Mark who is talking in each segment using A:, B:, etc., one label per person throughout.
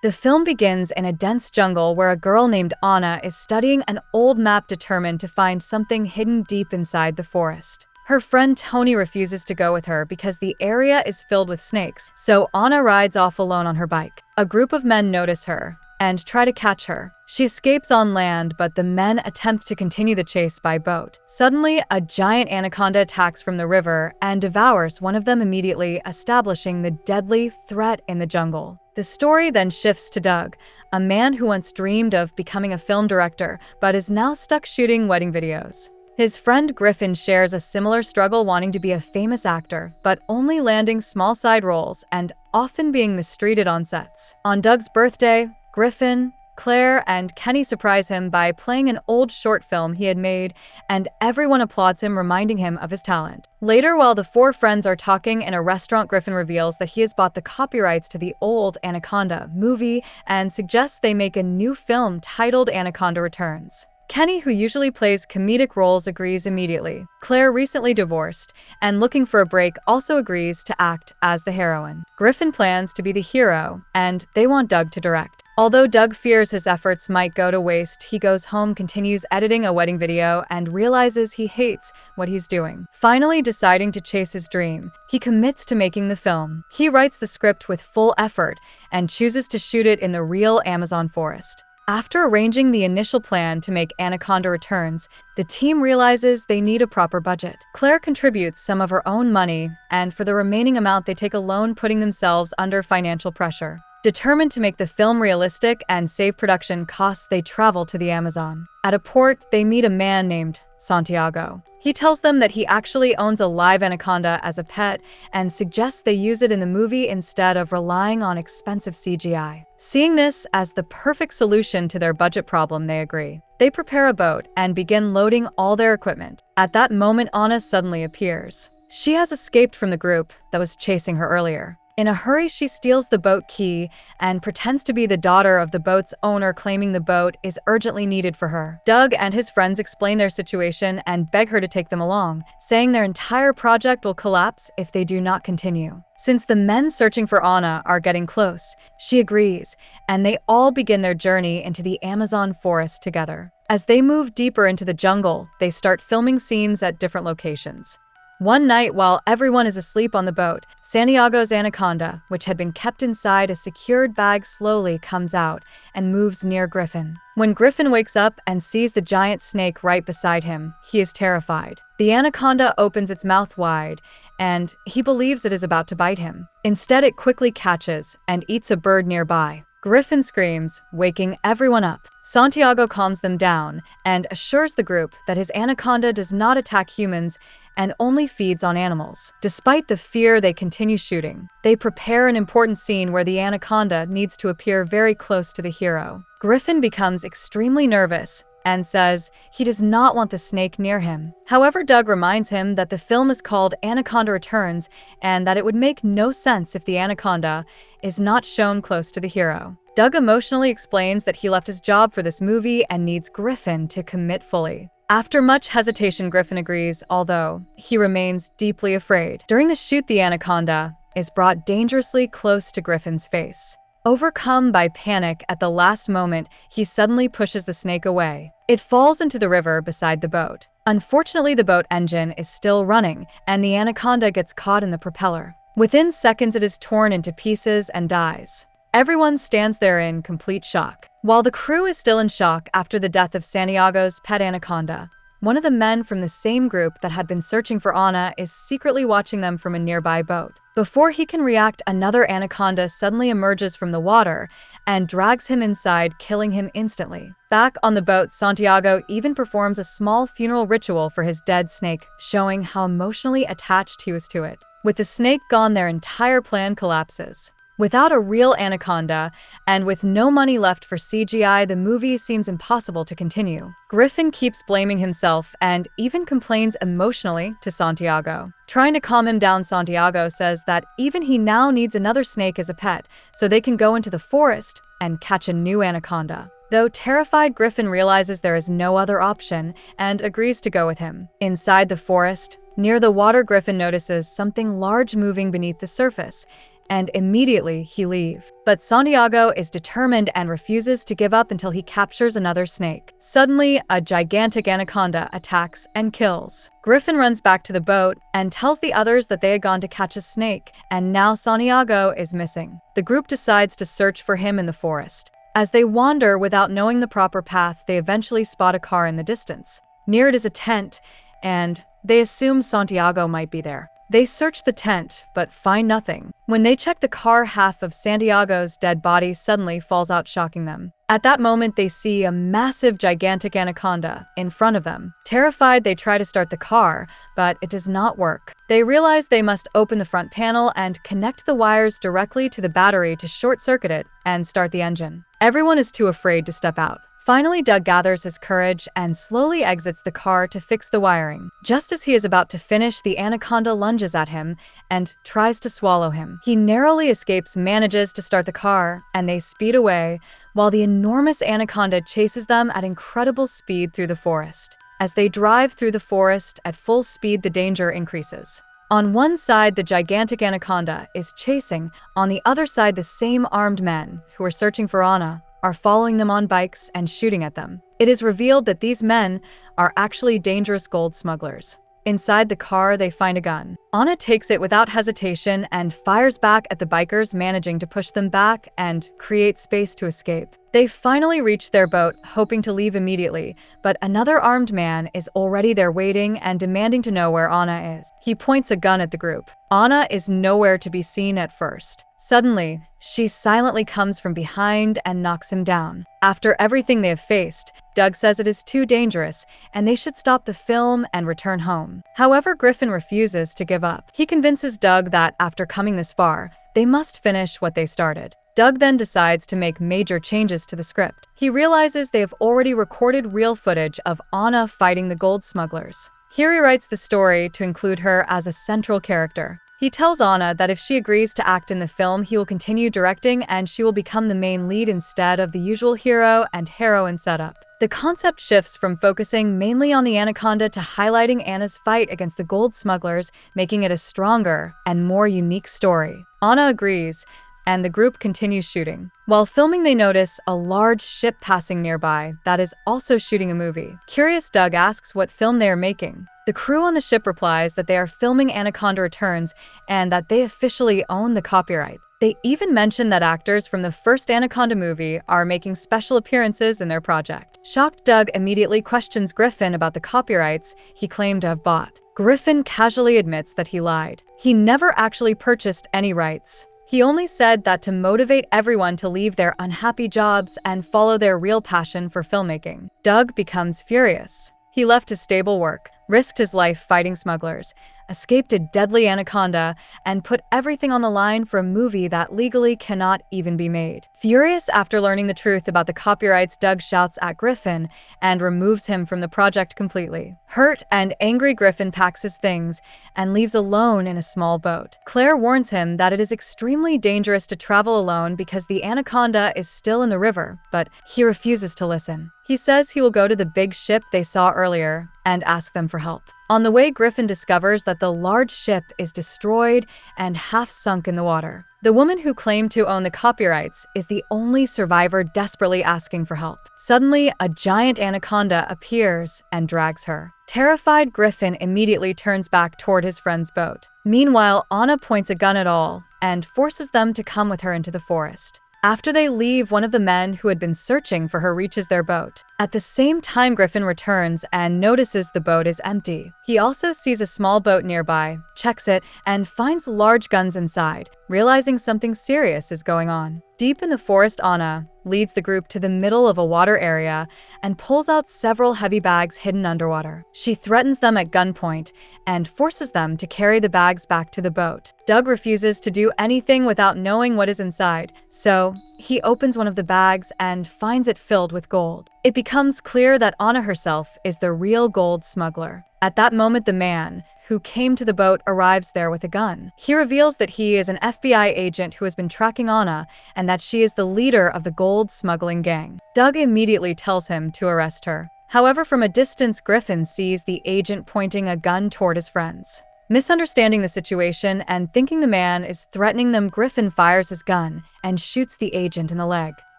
A: The film begins in a dense jungle where a girl named Anna is studying an old map determined to find something hidden deep inside the forest. Her friend Tony refuses to go with her because the area is filled with snakes, so Anna rides off alone on her bike. A group of men notice her and try to catch her. She escapes on land, but the men attempt to continue the chase by boat. Suddenly, a giant anaconda attacks from the river and devours one of them immediately, establishing the deadly threat in the jungle. The story then shifts to Doug, a man who once dreamed of becoming a film director, but is now stuck shooting wedding videos. His friend Griffin shares a similar struggle, wanting to be a famous actor, but only landing small side roles and often being mistreated on sets. On Doug's birthday, Griffin, Claire, and Kenny surprise him by playing an old short film he had made, and everyone applauds him, reminding him of his talent. Later, while the four friends are talking in a restaurant, Griffin reveals that he has bought the copyrights to the old Anaconda movie and suggests they make a new film titled Anaconda Returns. Kenny, who usually plays comedic roles, agrees immediately. Claire, recently divorced and looking for a break, also agrees to act as the heroine. Griffin plans to be the hero, and they want Doug to direct. Although Doug fears his efforts might go to waste, he goes home, continues editing a wedding video, and realizes he hates what he's doing. Finally deciding to chase his dream, he commits to making the film. He writes the script with full effort and chooses to shoot it in the real Amazon forest. After arranging the initial plan to make Anaconda Returns, the team realizes they need a proper budget. Claire contributes some of her own money, and for the remaining amount they take a loan, putting themselves under financial pressure. Determined to make the film realistic and save production costs, they travel to the Amazon. At a port, they meet a man named Santiago. He tells them that he actually owns a live anaconda as a pet and suggests they use it in the movie instead of relying on expensive CGI. Seeing this as the perfect solution to their budget problem, they agree. They prepare a boat and begin loading all their equipment. At that moment, Anna suddenly appears. She has escaped from the group that was chasing her earlier. In a hurry, she steals the boat key and pretends to be the daughter of the boat's owner, claiming the boat is urgently needed for her. Doug and his friends explain their situation and beg her to take them along, saying their entire project will collapse if they do not continue. Since the men searching for Anna are getting close, she agrees, and they all begin their journey into the Amazon forest together. As they move deeper into the jungle, they start filming scenes at different locations. One night, while everyone is asleep on the boat, Santiago's anaconda, which had been kept inside a secured bag, slowly comes out and moves near Griffin. When Griffin wakes up and sees the giant snake right beside him, he is terrified. The anaconda opens its mouth wide, and he believes it is about to bite him. Instead, it quickly catches and eats a bird nearby. Griffin screams, waking everyone up. Santiago calms them down and assures the group that his anaconda does not attack humans and only feeds on animals. Despite the fear, they continue shooting. They prepare an important scene where the anaconda needs to appear very close to the hero. Griffin becomes extremely nervous and says he does not want the snake near him. However, Doug reminds him that the film is called Anaconda Returns and that it would make no sense if the anaconda is not shown close to the hero. Doug emotionally explains that he left his job for this movie and needs Griffin to commit fully. After much hesitation, Griffin agrees, although he remains deeply afraid. During the shoot, the anaconda is brought dangerously close to Griffin's face. Overcome by panic at the last moment, he suddenly pushes the snake away. It falls into the river beside the boat. Unfortunately, the boat engine is still running, and the anaconda gets caught in the propeller. Within seconds, it is torn into pieces and dies. Everyone stands there in complete shock. While the crew is still in shock after the death of Santiago's pet anaconda, one of the men from the same group that had been searching for Anna is secretly watching them from a nearby boat. Before he can react, another anaconda suddenly emerges from the water and drags him inside, killing him instantly. Back on the boat, Santiago even performs a small funeral ritual for his dead snake, showing how emotionally attached he was to it. With the snake gone, their entire plan collapses. Without a real anaconda, and with no money left for CGI, the movie seems impossible to continue. Griffin keeps blaming himself and even complains emotionally to Santiago. Trying to calm him down, Santiago says that even he now needs another snake as a pet, so they can go into the forest and catch a new anaconda. Though terrified, Griffin realizes there is no other option and agrees to go with him. Inside the forest, near the water, Griffin notices something large moving beneath the surface, and immediately he leaves. But Santiago is determined and refuses to give up until he captures another snake. Suddenly, a gigantic anaconda attacks and kills. Griffin runs back to the boat and tells the others that they had gone to catch a snake, and now Santiago is missing. The group decides to search for him in the forest. As they wander without knowing the proper path, they eventually spot a car in the distance. Near it is a tent, and they assume Santiago might be there. They search the tent, but find nothing. When they check the car, half of Santiago's dead body suddenly falls out, shocking them. At that moment, they see a massive, gigantic anaconda in front of them. Terrified, they try to start the car, but it does not work. They realize they must open the front panel and connect the wires directly to the battery to short-circuit it and start the engine. Everyone is too afraid to step out. Finally, Doug gathers his courage and slowly exits the car to fix the wiring. Just as he is about to finish, the anaconda lunges at him and tries to swallow him. He narrowly escapes, manages to start the car, and they speed away, while the enormous anaconda chases them at incredible speed through the forest. As they drive through the forest at full speed, the danger increases. On one side, the gigantic anaconda is chasing. On the other side, the same armed men, who are searching for Anna, are following them on bikes and shooting at them. It is revealed that these men are actually dangerous gold smugglers. Inside the car, they find a gun. Anna takes it without hesitation and fires back at the bikers, managing to push them back and create space to escape. They finally reach their boat, hoping to leave immediately, but another armed man is already there waiting and demanding to know where Anna is. He points a gun at the group. Anna is nowhere to be seen at first. Suddenly, she silently comes from behind and knocks him down. After everything they have faced, Doug says it is too dangerous and they should stop the film and return home. However, Griffin refuses to give up. He convinces Doug that after coming this far, they must finish what they started. Doug then decides to make major changes to the script. He realizes they have already recorded real footage of Anna fighting the gold smugglers. Here he writes the story to include her as a central character. He tells Anna that if she agrees to act in the film, he will continue directing and she will become the main lead instead of the usual hero and heroine setup. The concept shifts from focusing mainly on the anaconda to highlighting Anna's fight against the gold smugglers, making it a stronger and more unique story. Anna agrees, and the group continues shooting. While filming, they notice a large ship passing nearby that is also shooting a movie. Curious, Doug asks what film they are making. The crew on the ship replies that they are filming Anaconda Returns and that they officially own the copyright. They even mention that actors from the first Anaconda movie are making special appearances in their project. Shocked, Doug immediately questions Griffin about the copyrights he claimed to have bought. Griffin casually admits that he lied. He never actually purchased any rights. He only said that to motivate everyone to leave their unhappy jobs and follow their real passion for filmmaking. Doug becomes furious. He left his stable work, risked his life fighting smugglers, escaped a deadly anaconda, and put everything on the line for a movie that legally cannot even be made. Furious after learning the truth about the copyrights, Doug shouts at Griffin and removes him from the project completely. Hurt and angry, Griffin packs his things and leaves alone in a small boat. Claire warns him that it is extremely dangerous to travel alone because the anaconda is still in the river, but he refuses to listen. He says he will go to the big ship they saw earlier and ask them for help. On the way, Griffin discovers that the large ship is destroyed and half sunk in the water. The woman who claimed to own the copyrights is the only survivor, desperately asking for help. Suddenly, a giant anaconda appears and drags her. Terrified, Griffin immediately turns back toward his friend's boat. Meanwhile, Anna points a gun at all and forces them to come with her into the forest. After they leave, one of the men who had been searching for her reaches their boat. At the same time, Griffin returns and notices the boat is empty. He also sees a small boat nearby, checks it, and finds large guns inside, realizing something serious is going on. Deep in the forest, Anna leads the group to the middle of a water area and pulls out several heavy bags hidden underwater. She threatens them at gunpoint and forces them to carry the bags back to the boat. Doug refuses to do anything without knowing what is inside, so he opens one of the bags and finds it filled with gold. It becomes clear that Anna herself is the real gold smuggler. At that moment, the man who came to the boat arrives there with a gun. He reveals that he is an FBI agent who has been tracking Anna and that she is the leader of the gold smuggling gang. Doug immediately tells him to arrest her. However, from a distance, Griffin sees the agent pointing a gun toward his friends. Misunderstanding the situation and thinking the man is threatening them, Griffin fires his gun and shoots the agent in the leg.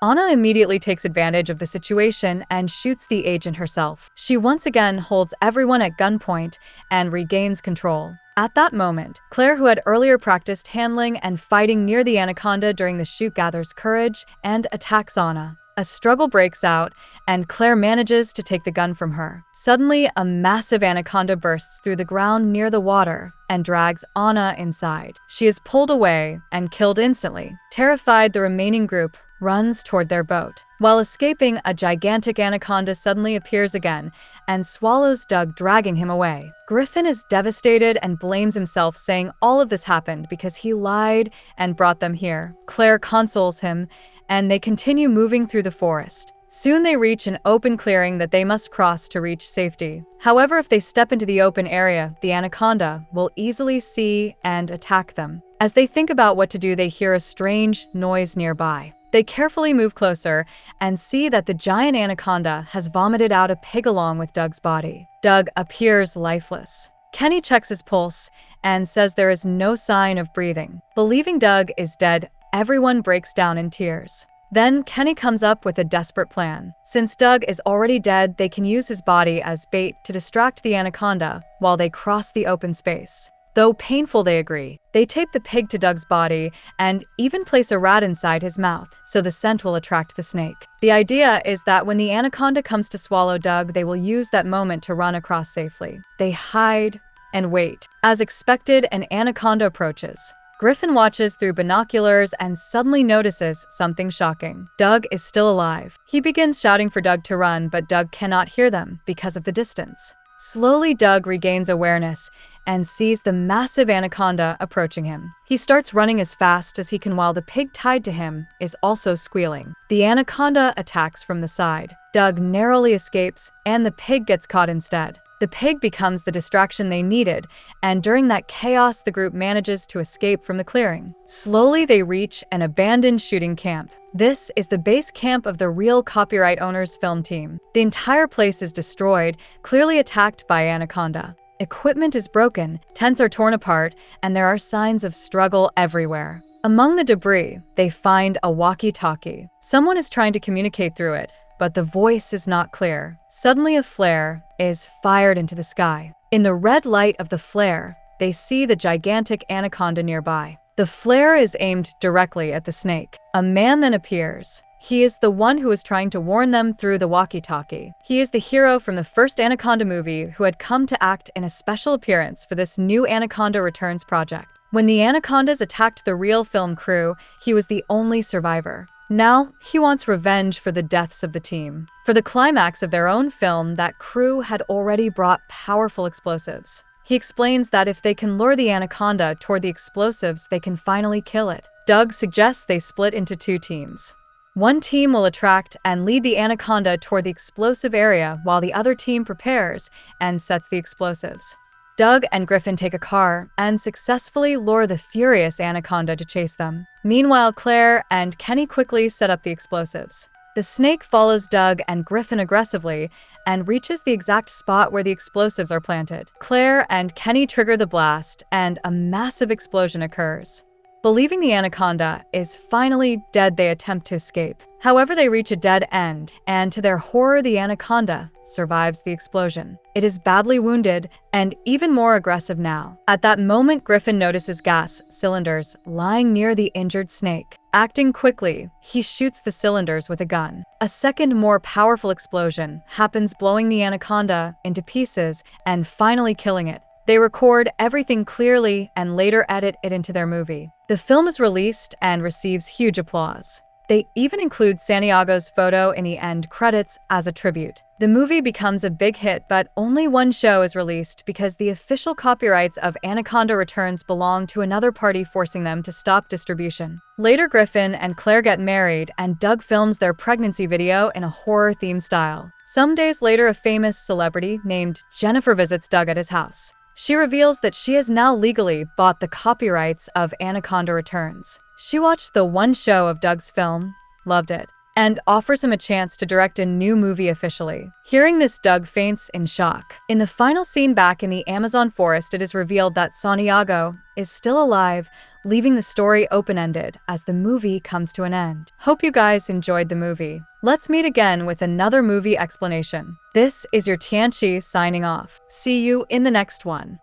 A: Anna immediately takes advantage of the situation and shoots the agent herself. She once again holds everyone at gunpoint and regains control. At that moment, Claire, who had earlier practiced handling and fighting near the anaconda during the shoot, gathers courage and attacks Anna. A struggle breaks out, and Claire manages to take the gun from her. Suddenly, a massive anaconda bursts through the ground near the water and drags Anna inside. She is pulled away and killed instantly. Terrified, the remaining group runs toward their boat. While escaping, a gigantic anaconda suddenly appears again and swallows Doug, dragging him away. Griffin is devastated and blames himself, saying all of this happened because he lied and brought them here. Claire consoles him, and they continue moving through the forest. Soon they reach an open clearing that they must cross to reach safety. However, if they step into the open area, the anaconda will easily see and attack them. As they think about what to do, they hear a strange noise nearby. They carefully move closer and see that the giant anaconda has vomited out a pig along with Doug's body. Doug appears lifeless. Kenny checks his pulse and says there is no sign of breathing. Believing Doug is dead, everyone breaks down in tears. Then Kenny comes up with a desperate plan. Since Doug is already dead, they can use his body as bait to distract the anaconda while they cross the open space. Though painful, they agree. They tape the pig to Doug's body and even place a rat inside his mouth so the scent will attract the snake. The idea is that when the anaconda comes to swallow Doug, they will use that moment to run across safely. They hide and wait. As expected, an anaconda approaches. Griffin watches through binoculars and suddenly notices something shocking. Doug is still alive. He begins shouting for Doug to run, but Doug cannot hear them because of the distance. Slowly, Doug regains awareness and sees the massive anaconda approaching him. He starts running as fast as he can while the pig tied to him is also squealing. The anaconda attacks from the side. Doug narrowly escapes, and the pig gets caught instead. The pig becomes the distraction they needed, and during that chaos, the group manages to escape from the clearing. Slowly, they reach an abandoned shooting camp. This is the base camp of the real copyright owner's film team. The entire place is destroyed, clearly attacked by anaconda. Equipment is broken, tents are torn apart, and there are signs of struggle everywhere. Among the debris, they find a walkie-talkie. Someone is trying to communicate through it, but the voice is not clear. Suddenly, a flare is fired into the sky. In the red light of the flare, they see the gigantic anaconda nearby. The flare is aimed directly at the snake. A man then appears. He is the one who was trying to warn them through the walkie-talkie. He is the hero from the first Anaconda movie who had come to act in a special appearance for this new Anaconda Returns project. When the anacondas attacked the real film crew, he was the only survivor. Now, he wants revenge for the deaths of the team. For the climax of their own film, that crew had already brought powerful explosives. He explains that if they can lure the anaconda toward the explosives, they can finally kill it. Doug suggests they split into two teams. One team will attract and lead the anaconda toward the explosive area while the other team prepares and sets the explosives. Doug and Griffin take a car and successfully lure the furious anaconda to chase them. Meanwhile, Claire and Kenny quickly set up the explosives. The snake follows Doug and Griffin aggressively and reaches the exact spot where the explosives are planted. Claire and Kenny trigger the blast, and a massive explosion occurs. Believing the anaconda is finally dead, they attempt to escape. However, they reach a dead end, and to their horror, the anaconda survives the explosion. It is badly wounded and even more aggressive now. At that moment, Griffin notices gas cylinders lying near the injured snake. Acting quickly, he shoots the cylinders with a gun. A second, more powerful explosion happens, blowing the anaconda into pieces and finally killing it. They record everything clearly and later edit it into their movie. The film is released and receives huge applause. They even include Santiago's photo in the end credits as a tribute. The movie becomes a big hit, but only one show is released because the official copyrights of Anaconda Returns belong to another party, forcing them to stop distribution. Later, Griffin and Claire get married, and Doug films their pregnancy video in a horror-themed style. Some days later, a famous celebrity named Jennifer visits Doug at his house. She reveals that she has now legally bought the copyrights of Anaconda Returns. She watched the one show of Doug's film, loved it, and offers him a chance to direct a new movie officially. Hearing this, Doug faints in shock. In the final scene back in the Amazon forest, it is revealed that Santiago is still alive, leaving the story open-ended as the movie comes to an end. Hope you guys enjoyed the movie. Let's meet again with another movie explanation. This is your Tianshi signing off. See you in the next one.